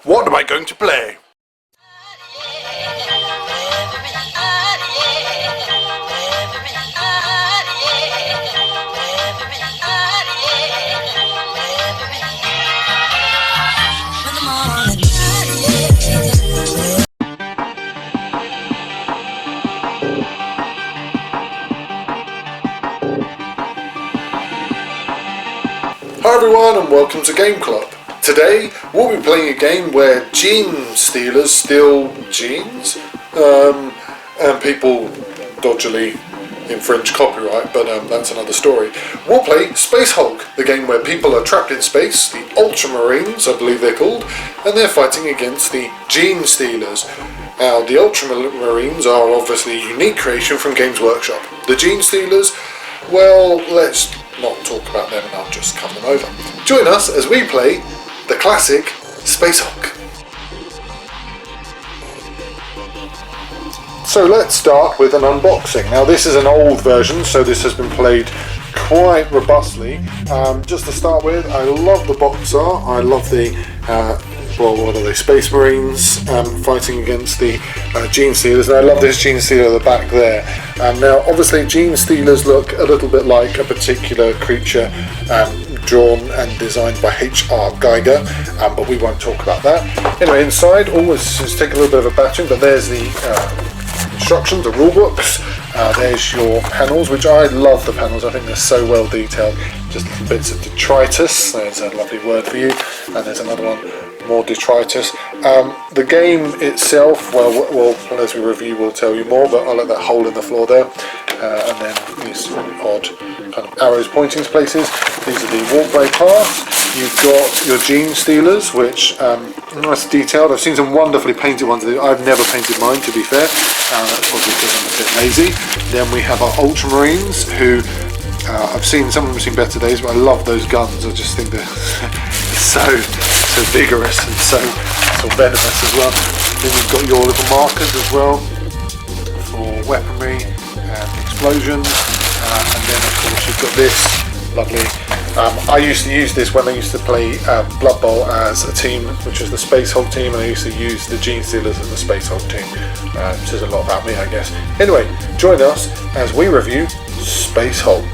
What am I going to play? Hi everyone and welcome to Game Club. Today we'll be playing a game where gene stealers steal genes and people dodgily infringe copyright, but that's another story. We'll play Space Hulk, the game where people are trapped in space, the Ultramarines I believe they're called, and they're fighting against the gene stealers. Now the Ultramarines are obviously a unique creation from Games Workshop. The gene stealers, well, let's not talk about them and I'll just cover them over. Join us as we play the classic Space Hulk. So let's start with an unboxing. Now this is an old version, so this has been played quite robustly. Just to start with, I love the box art. I love the what are they, Space Marines fighting against the gene stealers, and I love this gene stealer at the back there. Now obviously gene stealers look a little bit like a particular creature drawn and designed by H.R. Geiger, but we won't talk about that. Anyway, inside, always take a little bit of a battering, but there's the instructions, the rule books. There's your panels, which I love the panels. I think they're so well detailed. Just little bits of detritus. There's a lovely word for you. And there's another one, more detritus. The game itself, well, as we review, we'll tell you more. But I like that hole in the floor there, and then these odd kind of arrows pointing to places. These are the walkway paths. You've got your gene stealers, which nice detailed. I've seen some wonderfully painted ones. I've never painted mine, to be fair. That's probably because I'm a bit lazy. Then we have our Ultramarines, who I've seen, some of them have seen better days, but I love those guns. I just think they're so vigorous and so venomous as well. Then you've got your little markers as well for weaponry and explosions, and then of course you've got this lovely. I used to use this when I used to play Blood Bowl as a team, which was the Space Hulk team, and I used to use the Gene Stealers as the Space Hulk team. It says a lot about me, I guess. Anyway, join us as we review Space Hulk.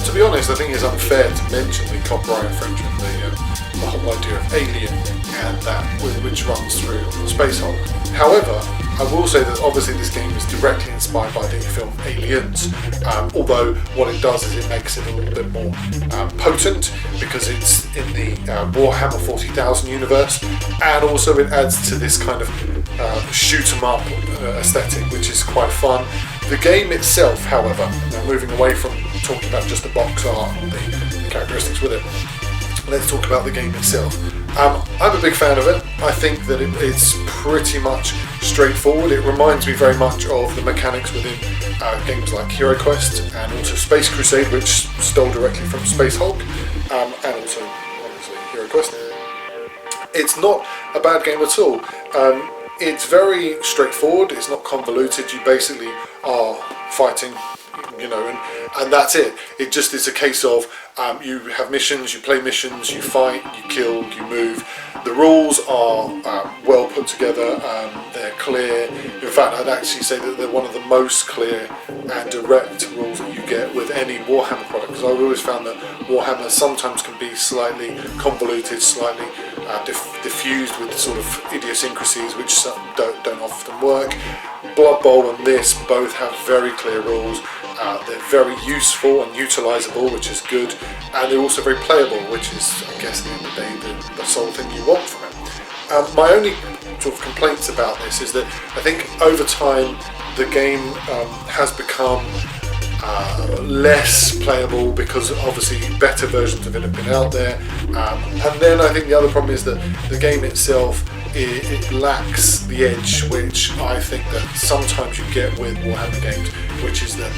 To be honest, I think it's unfair to mention the copyright infringement, the whole idea of Alien, and that which runs through Space Hulk. However, I will say that obviously this game is directly inspired by the film Aliens, although what it does is it makes it a little bit more potent because it's in the Warhammer 40,000 universe, and also it adds to this kind of shoot 'em up aesthetic, which is quite fun. The game itself, however, now moving away from talking about just the box art and the characteristics with it, let's talk about the game itself. I'm a big fan of it. I think that it's pretty much straightforward. It reminds me very much of the mechanics within games like Hero Quest and also Space Crusade, which stole directly from Space Hulk, and also obviously Hero Quest. It's not a bad game at all. It's very straightforward. It's not convoluted. You basically are fighting, and that's it. It just is a case of you have missions, you play missions, you fight, you kill, you move. The rules are well put together, they're clear. In fact, I'd actually say that they're one of the most clear and direct rules that you get with any Warhammer product, because I've always found that Warhammer sometimes can be slightly convoluted, slightly diffused with sort of idiosyncrasies which don't often work. Blood Bowl and this both have very clear rules. They're very useful and utilisable, which is good, and they're also very playable, which is, I guess, at the end of the day, the sole thing you want from it. My only sort of complaints about this is that I think over time the game has become less playable because obviously better versions of it have been out there, and then I think the other problem is that the game itself it lacks the edge which I think that sometimes you get with Warhammer games, which is that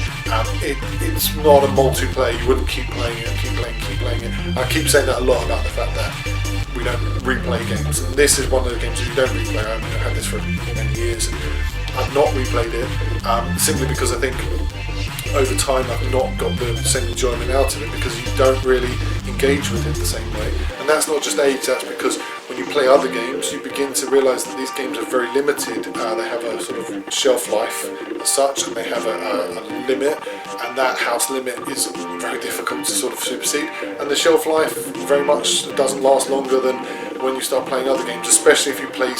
it's not a multiplayer. You wouldn't keep playing it, keep playing it. I keep saying that a lot about the fact that we don't replay games, and this is one of the games that you don't replay. I've had this for many years and I've not replayed it simply because I think over time I've not got the same enjoyment out of it, because you don't really engage engage with it the same way. And that's not just age, that's because when you play other games, you begin to realise that these games are very limited. They have a sort of shelf life as such, and they have a limit, and that house limit is very difficult to sort of supersede. And the shelf life very much doesn't last longer than when you start playing other games, especially if you play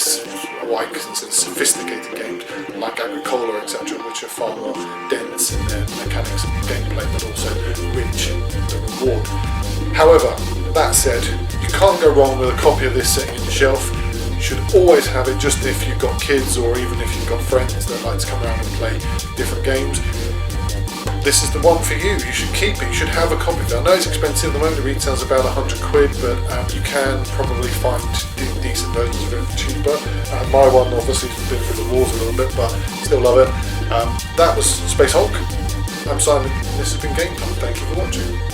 what I consider sophisticated games like Agricola, etc., which are far more dense in their mechanics and gameplay, but also rich in the reward. However, that said, you can't go wrong with a copy of this sitting on your shelf. You should always have it, just if you've got kids or even if you've got friends that like to come around and play different games. This is the one for you. You should keep it. You should have a copy of it. I know it's expensive at the moment. It retails about £100, but you can probably find decent versions of it for cheaper. My one obviously has been through the wars a little bit, but still love it. That was Space Hulk. I'm Simon. This has been Game Time. Thank you for watching.